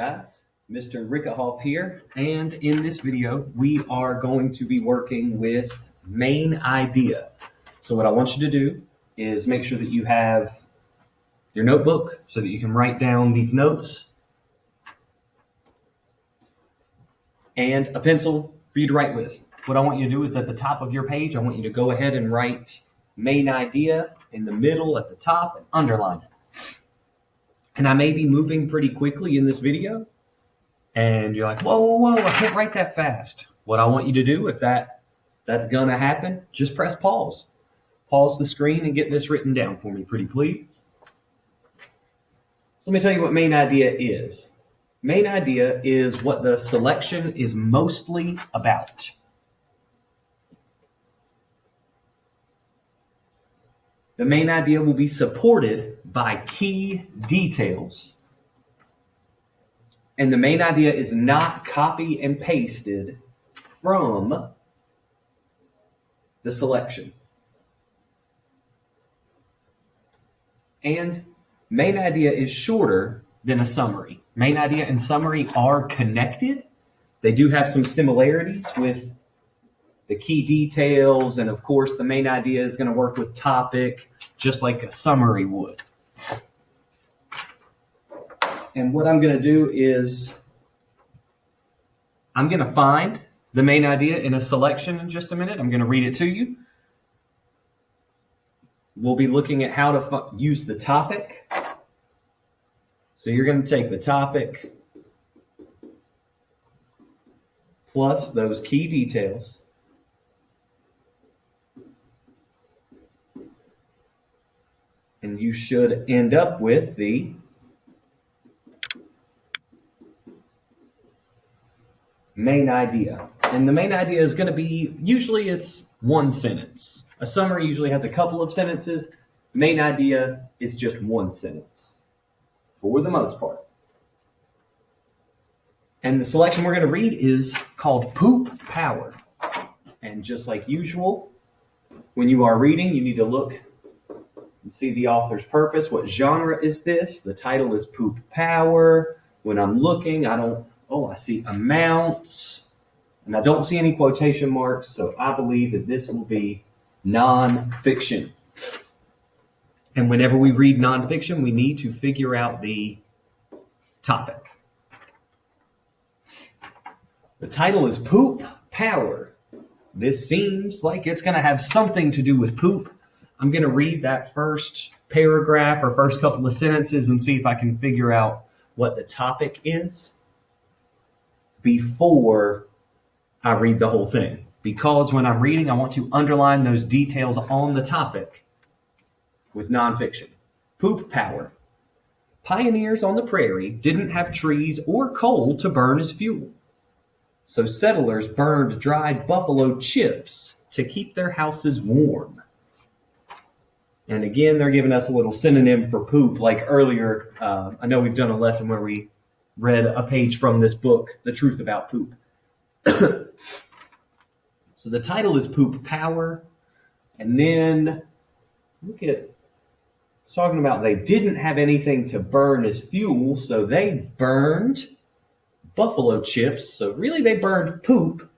Guys, Mr. Rickahoff here, and in this video we are going to be working with main idea. So what I want you to do is make sure that you have your notebook so that you can write down these notes and a pencil for you to write with. What I want you to do is at the top of your page, I want you to go ahead and write main idea in the middle at the top and underline it. And I may be moving pretty quickly in this video, and you're like, whoa, I can't write that fast. What I want you to do, if that's gonna happen, just press pause. Pause the screen and get this written down for me, pretty please. So let me tell you what main idea is. Main idea is what the selection is mostly about. The main idea will be supported by key details. And the main idea is not copy and pasted from the selection. And main idea is shorter than a summary. Main idea and summary are connected. They do have some similarities with the key details, and of course the main idea is going to work with topic just like a summary would. And what I'm going to do is I'm going to find the main idea in a selection in just a minute. I'm going to read it to you. We'll be looking at how to use the topic. So you're going to take the topic plus those key details, and you should end up with the main idea. And the main idea is going to be, usually it's one sentence. A summary usually has a couple of sentences. Main idea is just one sentence for the most part. And the selection we're going to read is called Poop Power. And just like usual, when you are reading, you need to look and see the author's purpose. What genre is this? The title is Poop Power. When I'm looking, I see amounts, and I don't see any quotation marks, so I believe that this will be nonfiction. And whenever we read nonfiction, we need to figure out the topic. The title is Poop Power. This seems like it's going to have something to do with poop. I'm going to read that first paragraph or first couple of sentences and see if I can figure out what the topic is before I read the whole thing. Because when I'm reading, I want to underline those details on the topic with nonfiction. Poop Power. Pioneers on the prairie didn't have trees or coal to burn as fuel. So settlers burned dried buffalo chips to keep their houses warm. And again, they're giving us a little synonym for poop. Like earlier, I know we've done a lesson where we read a page from this book, The Truth About Poop. So the title is Poop Power. And then it's talking about they didn't have anything to burn as fuel, so they burned buffalo chips. So really they burned poop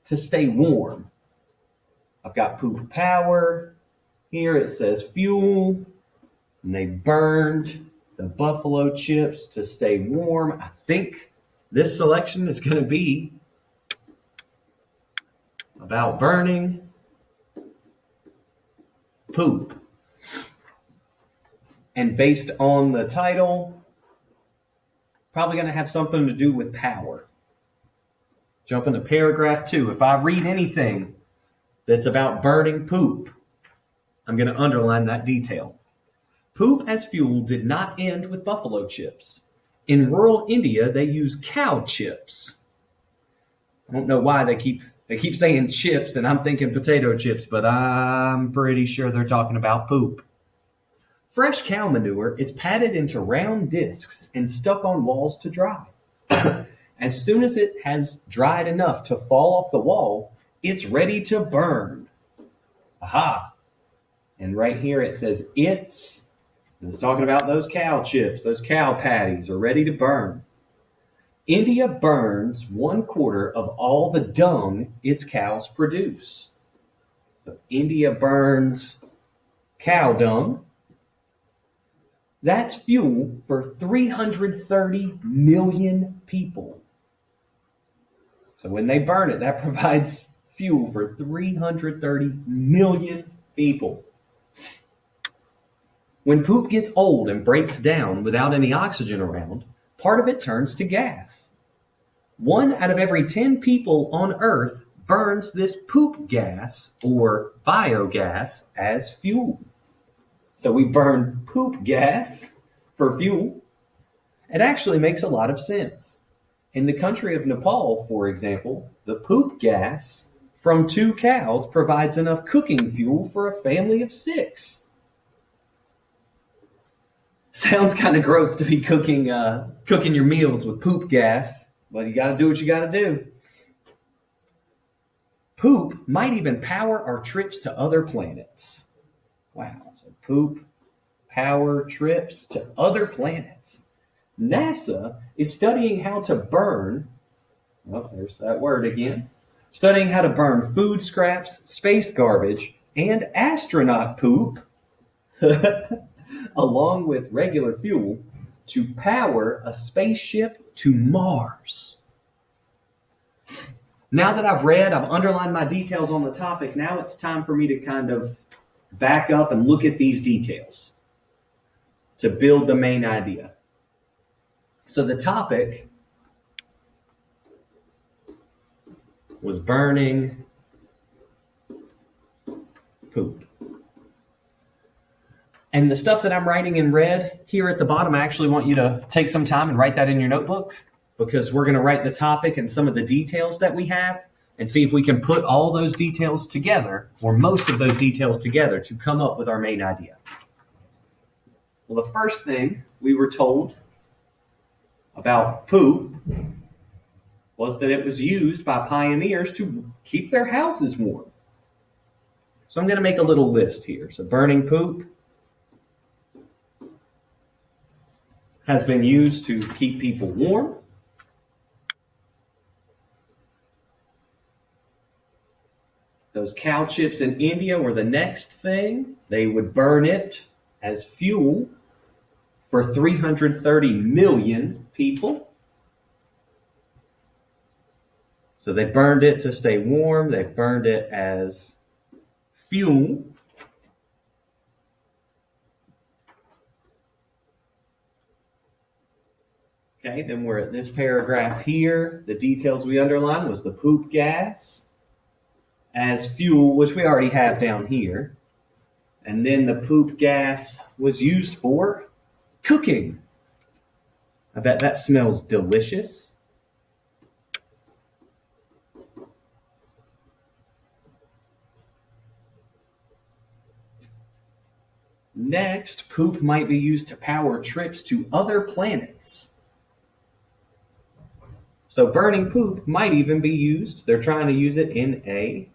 to stay warm. I've got Poop Power. Here it says fuel, and they burned the buffalo chips to stay warm. I think this selection is going to be about burning poop. And based on the title, probably going to have something to do with power. Jump into paragraph 2. If I read anything that's about burning poop, I'm going to underline that detail. Poop as fuel did not end with buffalo chips. In rural India, they use cow chips. I don't know why they keep saying chips, and I'm thinking potato chips, but I'm pretty sure they're talking about poop. Fresh cow manure is patted into round discs and stuck on walls to dry. As soon as it has dried enough to fall off the wall, it's ready to burn. Aha! And right here it says it's talking about those cow chips, those cow patties are ready to burn. India burns 1/4 of all the dung its cows produce. So India burns cow dung. That's fuel for 330 million people. So when they burn it, that provides fuel for 330 million people. When poop gets old and breaks down without any oxygen around, part of it turns to gas. 1 out of every 10 people on Earth burns this poop gas or biogas as fuel. So we burn poop gas for fuel. It actually makes a lot of sense. In the country of Nepal, for example, the poop gas from 2 cows provides enough cooking fuel for a family of 6. Sounds kind of gross to be cooking your meals with poop gas, but you got to do what you got to do. Poop might even power our trips to other planets. Wow, so poop power trips to other planets. NASA is studying how to burn, well, there's that word again, studying how to burn food scraps, space garbage, and astronaut poop along with regular fuel to power a spaceship to Mars. Now that I've underlined my details on the topic, now it's time for me to kind of back up and look at these details to build the main idea. So the topic was burning poop. And the stuff that I'm writing in red here at the bottom, I actually want you to take some time and write that in your notebook, because we're going to write the topic and some of the details that we have and see if we can put all those details together, or most of those details together, to come up with our main idea. Well, the first thing we were told about poop was that it was used by pioneers to keep their houses warm. So I'm going to make a little list here. So burning poop has been used to keep people warm. Those cow chips in India were the next thing. They would burn it as fuel for 330 million people. So they burned it to stay warm. They burned it as fuel. Okay, then we're at this paragraph here. The details we underlined was the poop gas as fuel, which we already have down here. And then the poop gas was used for cooking. I bet that smells delicious. Next, poop might be used to power trips to other planets. So burning poop might even be used. They're trying to use it in a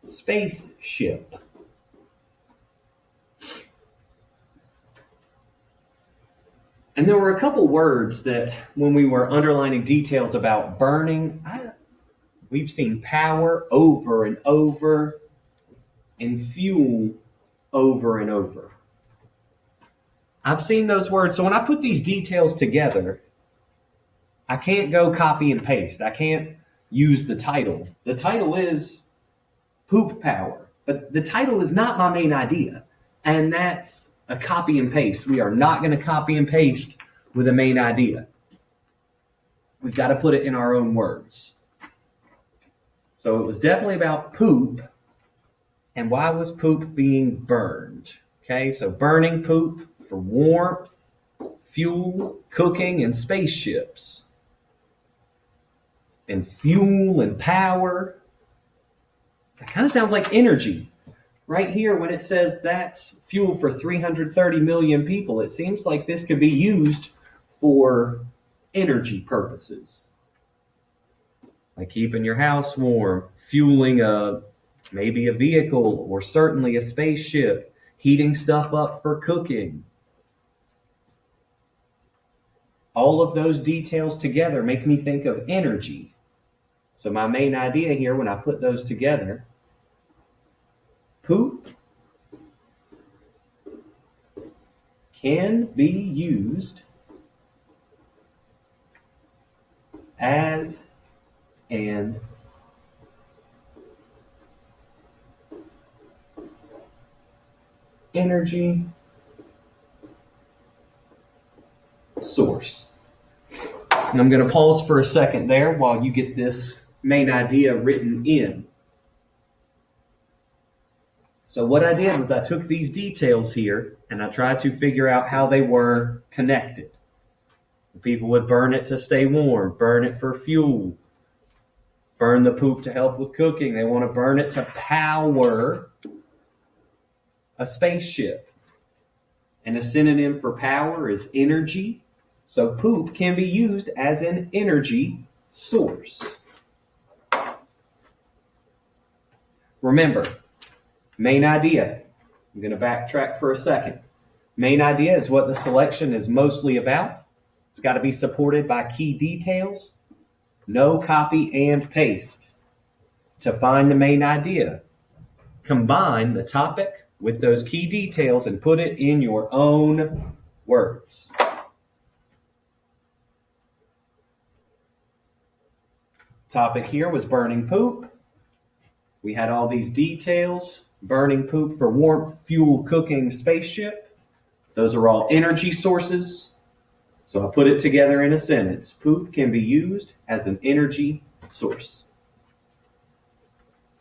spaceship. And there were a couple words that, when we were underlining details about burning, we've seen power over and over, and fuel over and over. I've seen those words. So when I put these details together, I can't go copy and paste. I can't use the title. The title is poop power, but the title is not my main idea. And that's a copy and paste. We are not going to copy and paste with a main idea. We've got to put it in our own words. So it was definitely about poop. And why was poop being burned? Okay, so burning poop for warmth, fuel, cooking, and spaceships. And fuel and power. That kind of sounds like energy. Right here, when it says that's fuel for 330 million people, it seems like this could be used for energy purposes. Like keeping your house warm, fueling maybe a vehicle, or certainly a spaceship, heating stuff up for cooking. All of those details together make me think of energy. So my main idea here, when I put those together, poop can be used as an energy source. And I'm going to pause for a second there while you get this main idea written in. So what I did was I took these details here and I tried to figure out how they were connected. People would burn it to stay warm, burn it for fuel, burn the poop to help with cooking. They want to burn it to power a spaceship. And a synonym for power is energy. So poop can be used as an energy source. Remember, main idea. I'm going to backtrack for a second. Main idea is what the selection is mostly about. It's got to be supported by key details. No copy and paste. To find the main idea, combine the topic with those key details and put it in your own words. Topic here was burning poop. We had all these details. Burning poop for warmth, fuel, cooking, spaceship. Those are all energy sources. So I put it together in a sentence. Poop can be used as an energy source.